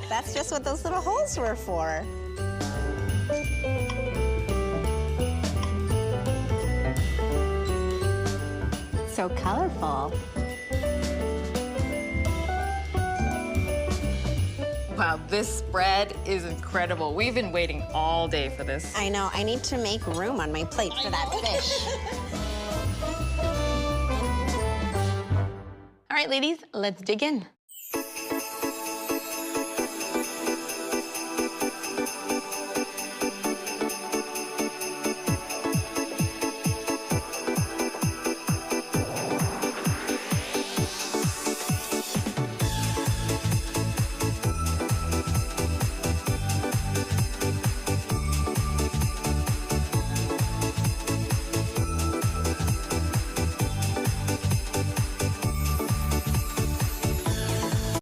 That's just what those little holes were for. So colorful. Wow, this spread is incredible. We've been waiting all day for this. I know, I need to make room on my plate for that fish. All right, ladies, let's dig in.